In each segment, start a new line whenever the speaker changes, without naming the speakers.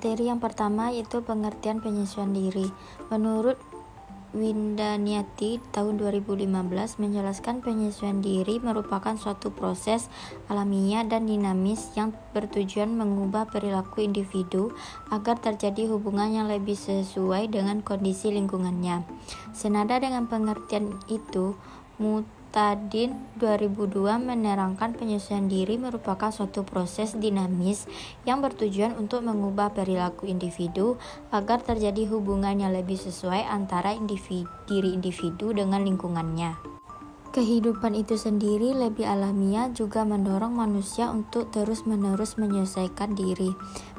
Materi yang pertama yaitu pengertian penyesuaian diri. Menurut Windaniati tahun 2015 menjelaskan penyesuaian diri merupakan suatu proses alamiah dan dinamis yang bertujuan mengubah perilaku individu agar terjadi hubungan yang lebih sesuai dengan kondisi lingkungannya. Senada dengan pengertian itu, Mutadin 2002 menerangkan penyesuaian diri merupakan suatu proses dinamis yang bertujuan untuk mengubah perilaku individu agar terjadi hubungan yang lebih sesuai antara diri individu dengan lingkungannya. Kehidupan itu sendiri lebih alamiah juga mendorong manusia untuk terus-menerus menyesuaikan diri.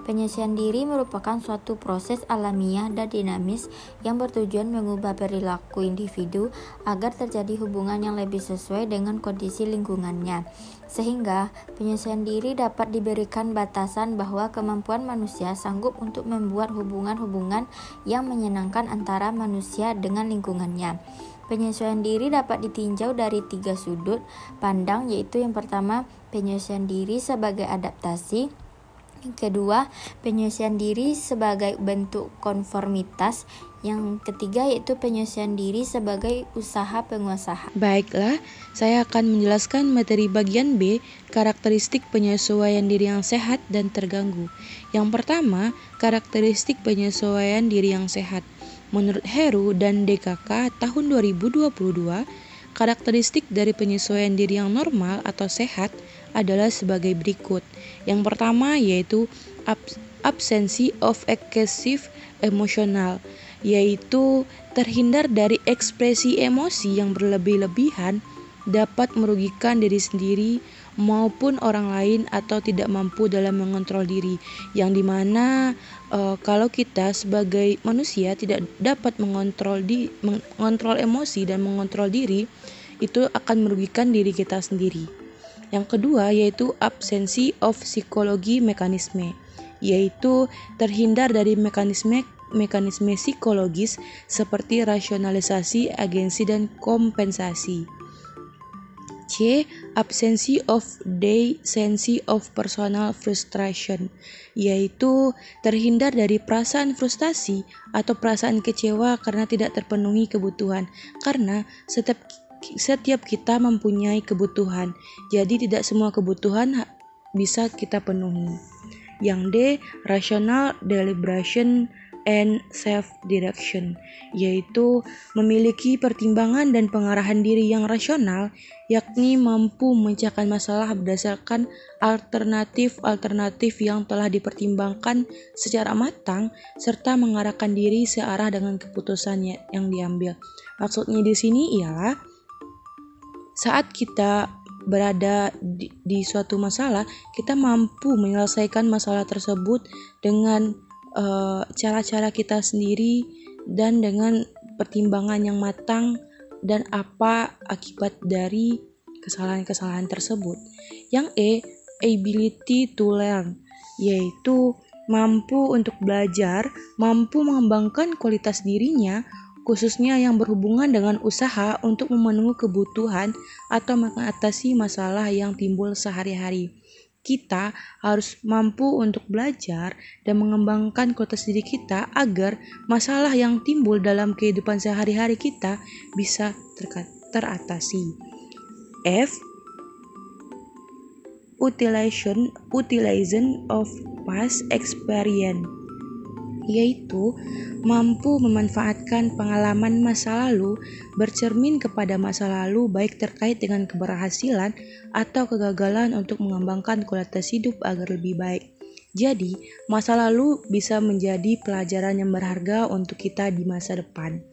Penyesuaian diri merupakan suatu proses alamiah dan dinamis yang bertujuan mengubah perilaku individu agar terjadi hubungan yang lebih sesuai dengan kondisi lingkungannya. Sehingga penyesuaian diri dapat diberikan batasan bahwa kemampuan manusia sanggup untuk membuat hubungan-hubungan yang menyenangkan antara manusia dengan lingkungannya. Penyesuaian diri dapat ditinjau dari 3 sudut pandang, yaitu yang pertama, penyesuaian diri sebagai adaptasi. Yang kedua, penyesuaian diri sebagai bentuk konformitas. Yang ketiga yaitu penyesuaian diri sebagai usaha penguasaan.
Baiklah, saya akan menjelaskan materi bagian B, karakteristik penyesuaian diri yang sehat dan terganggu. Yang pertama, karakteristik penyesuaian diri yang sehat. Menurut Heru dan DKK tahun 2022, karakteristik dari penyesuaian diri yang normal atau sehat adalah sebagai berikut. Yang pertama yaitu absensi of excessive emotional, yaitu terhindar dari ekspresi emosi yang berlebih-lebihan dapat merugikan diri sendiri maupun orang lain atau tidak mampu dalam mengontrol diri, yang dimana kalau kita sebagai manusia tidak dapat mengontrol emosi dan mengontrol diri, itu akan merugikan diri kita sendiri. Yang kedua yaitu absensi of psikologi mekanisme, yaitu terhindar dari mekanisme psikologis seperti rasionalisasi, agensi, dan kompensasi. C. Absensi of sense of personal frustration, yaitu terhindar dari perasaan frustasi atau perasaan kecewa karena tidak terpenuhi kebutuhan, karena setiap kita mempunyai kebutuhan, jadi tidak semua kebutuhan bisa kita penuhi. Yang D. Rational deliberation and self-direction, yaitu memiliki pertimbangan dan pengarahan diri yang rasional, yakni mampu memecahkan masalah berdasarkan alternatif yang telah dipertimbangkan secara matang, serta mengarahkan diri searah dengan keputusan yang diambil. Maksudnya di sini ialah saat kita berada di suatu masalah, kita mampu menyelesaikan masalah tersebut dengan cara-cara kita sendiri dan dengan pertimbangan yang matang dan apa akibat dari kesalahan-kesalahan tersebut. Yang E, ability to learn, yaitu mampu untuk belajar, mampu mengembangkan kualitas dirinya, khususnya yang berhubungan dengan usaha untuk memenuhi kebutuhan atau mengatasi masalah yang timbul sehari-hari. Kita harus mampu untuk belajar dan mengembangkan kualitas diri kita agar masalah yang timbul dalam kehidupan sehari-hari kita bisa teratasi. F. Utilization of past experience, yaitu mampu memanfaatkan pengalaman masa lalu bercermin kepada masa lalu baik terkait dengan keberhasilan atau kegagalan untuk mengembangkan kualitas hidup agar lebih baik. Jadi, masa lalu bisa menjadi pelajaran yang berharga untuk kita di masa depan.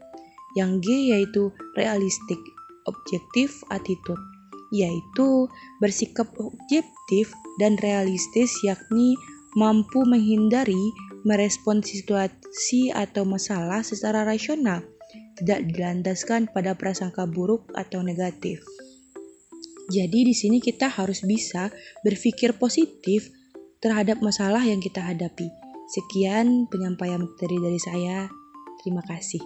Yang G yaitu realistic objective attitude, yaitu bersikap objektif dan realistis, yakni mampu menghindari merespon situasi atau masalah secara rasional, tidak dilandaskan pada prasangka buruk atau negatif. Jadi di sini kita harus bisa berpikir positif terhadap masalah yang kita hadapi. Sekian penyampaian materi dari saya. Terima kasih.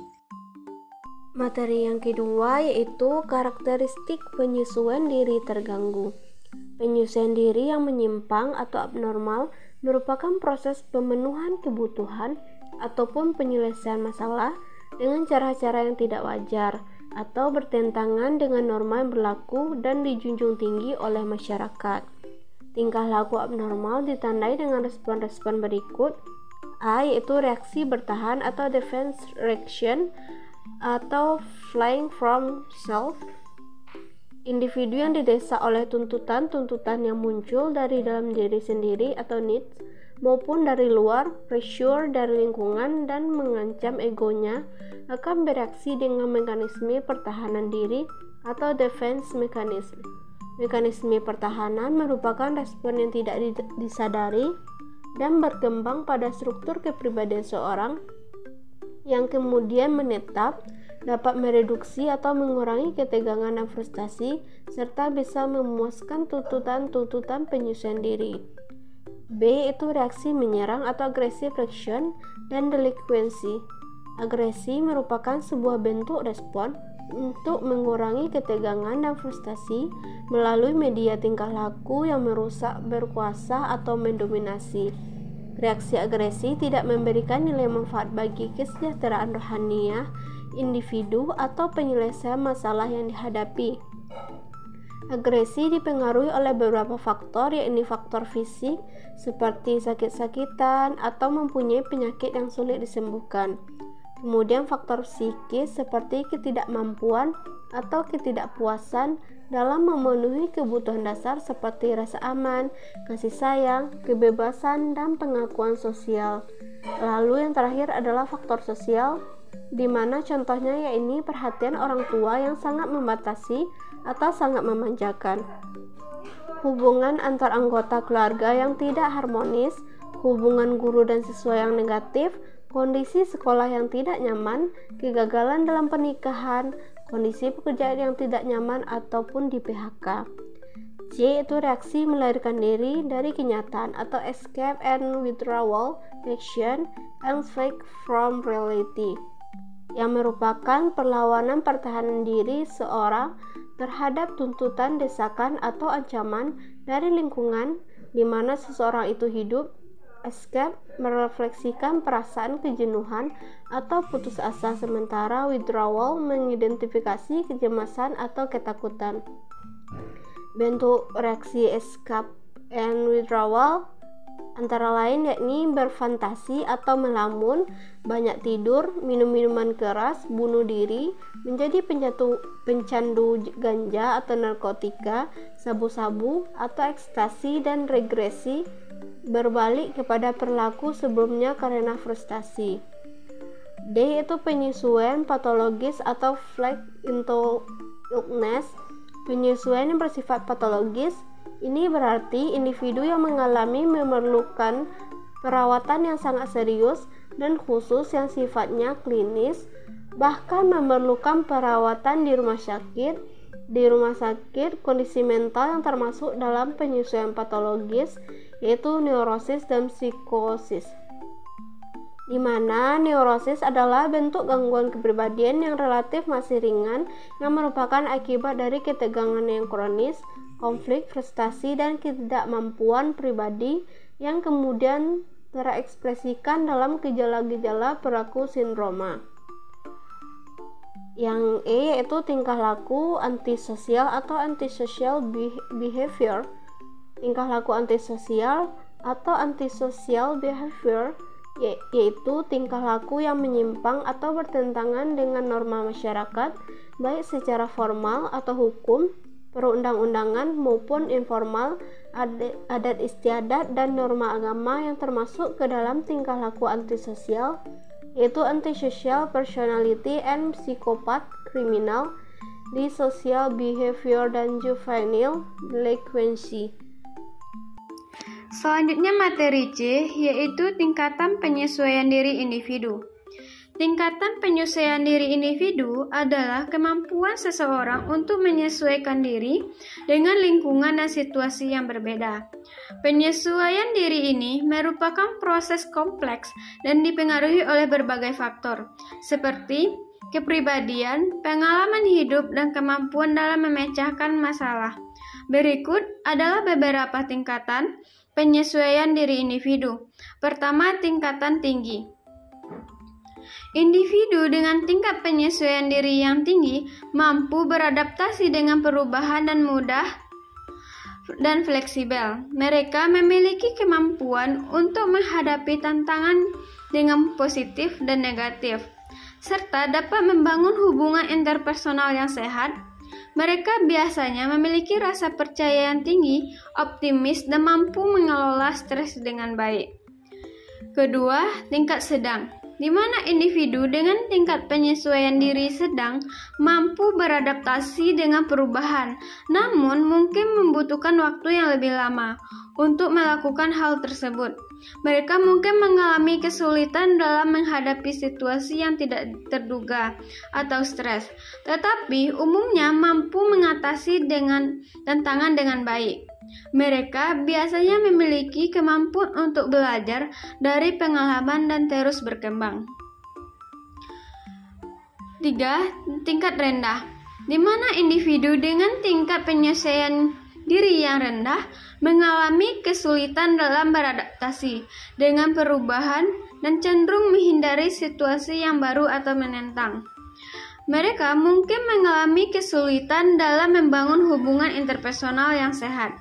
Materi yang kedua yaitu karakteristik penyesuaian diri terganggu. Penyesuaian diri yang menyimpang atau abnormal merupakan proses pemenuhan kebutuhan ataupun penyelesaian masalah dengan cara-cara yang tidak wajar atau bertentangan dengan norma yang berlaku dan dijunjung tinggi oleh masyarakat. Tingkah laku abnormal ditandai dengan respon-respon berikut. A, yaitu reaksi bertahan atau defense reaction atau flying from self. Individu yang didesak oleh tuntutan-tuntutan yang muncul dari dalam diri sendiri atau needs maupun dari luar, pressure dari lingkungan dan mengancam egonya akan bereaksi dengan mekanisme pertahanan diri atau defense mechanism. Mekanisme pertahanan merupakan respon yang tidak disadari dan berkembang pada struktur kepribadian seorang yang kemudian menetap, dapat mereduksi atau mengurangi ketegangan dan frustasi, serta bisa memuaskan tuntutan-tuntutan penyesuaian diri. B, itu reaksi menyerang atau aggressive reaction dan delinquency. Agresi merupakan sebuah bentuk respon untuk mengurangi ketegangan dan frustasi melalui media tingkah laku yang merusak, berkuasa, atau mendominasi. Reaksi agresi tidak memberikan nilai manfaat bagi kesejahteraan rohaniah individu atau penyelesaian masalah yang dihadapi. Agresi dipengaruhi oleh beberapa faktor, yakni faktor fisik seperti sakit-sakitan atau mempunyai penyakit yang sulit disembuhkan. Kemudian faktor psikis seperti ketidakmampuan atau ketidakpuasan dalam memenuhi kebutuhan dasar seperti rasa aman, kasih sayang, kebebasan, dan pengakuan sosial. Lalu yang terakhir adalah faktor sosial, di mana contohnya yaitu perhatian orang tua yang sangat membatasi atau sangat memanjakan, hubungan antar anggota keluarga yang tidak harmonis, hubungan guru dan siswa yang negatif, kondisi sekolah yang tidak nyaman, kegagalan dalam pernikahan, kondisi pekerjaan yang tidak nyaman ataupun di PHK. C, itu reaksi melarikan diri dari kenyataan atau escape and withdrawal reaction and flight from reality, yang merupakan perlawanan pertahanan diri seorang terhadap tuntutan, desakan, atau ancaman dari lingkungan di mana seseorang itu hidup. Escape merefleksikan perasaan kejenuhan atau putus asa, sementara withdrawal mengidentifikasi kecemasan atau ketakutan. Bentuk reaksi escape and withdrawal antara lain yakni berfantasi atau melamun, banyak tidur, minum minuman keras, bunuh diri, menjadi pencandu ganja atau narkotika, sabu-sabu atau ekstasi, dan regresi berbalik kepada perilaku sebelumnya karena frustasi. D, itu penyesuaian patologis atau flight into illness. Penyesuaian yang bersifat patologis ini berarti individu yang mengalami memerlukan perawatan yang sangat serius dan khusus yang sifatnya klinis, bahkan memerlukan perawatan di rumah sakit. Di rumah sakit, kondisi mental yang termasuk dalam penyesuaian patologis yaitu neurosis dan psikosis, di mana neurosis adalah bentuk gangguan kepribadian yang relatif masih ringan yang merupakan akibat dari ketegangan yang kronis, konflik, frustasi, dan ketidakmampuan pribadi yang kemudian terekspresikan dalam gejala-gejala perilaku sindroma. Yang E, yaitu tingkah laku antisosial atau antisocial behavior. Tingkah laku antisosial atau antisocial behavior yaitu tingkah laku yang menyimpang atau bertentangan dengan norma masyarakat, baik secara formal atau hukum, perundang-undangan maupun informal, adat istiadat, dan norma agama yang termasuk ke dalam tingkah laku antisosial, yaitu antisocial personality and psychopath, criminal, disocial behavior, dan juvenile delinquency.
Selanjutnya materi C, yaitu tingkatan penyesuaian diri individu. Tingkatan penyesuaian diri individu adalah kemampuan seseorang untuk menyesuaikan diri dengan lingkungan dan situasi yang berbeda. Penyesuaian diri ini merupakan proses kompleks dan dipengaruhi oleh berbagai faktor, seperti kepribadian, pengalaman hidup, dan kemampuan dalam memecahkan masalah. Berikut adalah beberapa tingkatan penyesuaian diri individu. Pertama, tingkatan tinggi. Individu dengan tingkat penyesuaian diri yang tinggi mampu beradaptasi dengan perubahan dan mudah dan fleksibel. Mereka memiliki kemampuan untuk menghadapi tantangan dengan positif dan negatif, serta dapat membangun hubungan interpersonal yang sehat. Mereka biasanya memiliki rasa percaya yang tinggi, optimis, dan mampu mengelola stres dengan baik. Kedua, tingkat sedang, di mana individu dengan tingkat penyesuaian diri sedang mampu beradaptasi dengan perubahan, namun mungkin membutuhkan waktu yang lebih lama untuk melakukan hal tersebut. Mereka mungkin mengalami kesulitan dalam menghadapi situasi yang tidak terduga atau stres, tetapi umumnya mampu mengatasi tantangan dengan baik. Mereka biasanya memiliki kemampuan untuk belajar dari pengalaman dan terus berkembang. 3. Tingkat rendah, di mana individu dengan tingkat penyesuaian diri yang rendah mengalami kesulitan dalam beradaptasi dengan perubahan dan cenderung menghindari situasi yang baru atau menentang. Mereka mungkin mengalami kesulitan dalam membangun hubungan interpersonal yang sehat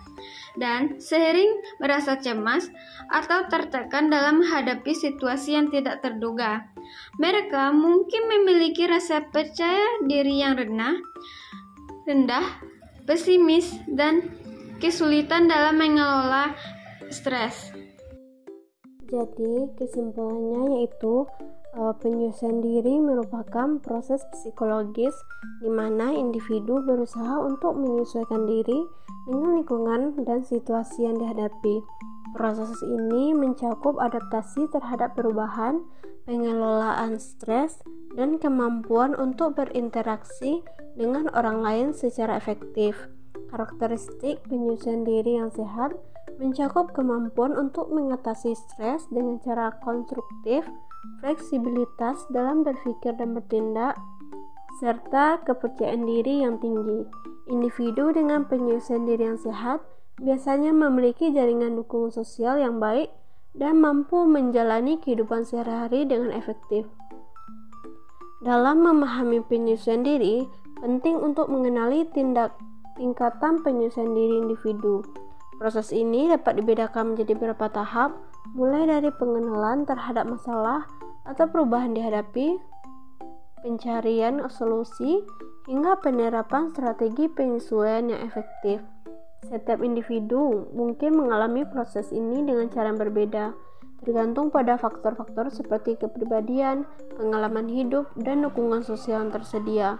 dan sering merasa cemas atau tertekan dalam menghadapi situasi yang tidak terduga. Mereka mungkin memiliki rasa percaya diri yang rendah, pesimis, dan kesulitan dalam mengelola stres.
Jadi kesimpulannya yaitu penyesuaian diri merupakan proses psikologis di mana individu berusaha untuk menyesuaikan diri dengan lingkungan dan situasi yang dihadapi. Proses ini mencakup adaptasi terhadap perubahan, pengelolaan stres, dan kemampuan untuk berinteraksi dengan orang lain secara efektif. Karakteristik penyesuaian diri yang sehat mencakup kemampuan untuk mengatasi stres dengan cara konstruktif, fleksibilitas dalam berpikir dan bertindak, serta kepercayaan diri yang tinggi. Individu dengan penyesuaian diri yang sehat biasanya memiliki jaringan dukungan sosial yang baik dan mampu menjalani kehidupan sehari-hari dengan efektif. Dalam memahami penyesuaian diri, penting untuk mengenali tingkatan penyesuaian diri individu. Proses ini dapat dibedakan menjadi beberapa tahap, mulai dari pengenalan terhadap masalah atau perubahan dihadapi, pencarian solusi, hingga penerapan strategi penyesuaian yang efektif. Setiap individu mungkin mengalami proses ini dengan cara yang berbeda, tergantung pada faktor-faktor seperti kepribadian, pengalaman hidup, dan dukungan sosial yang tersedia.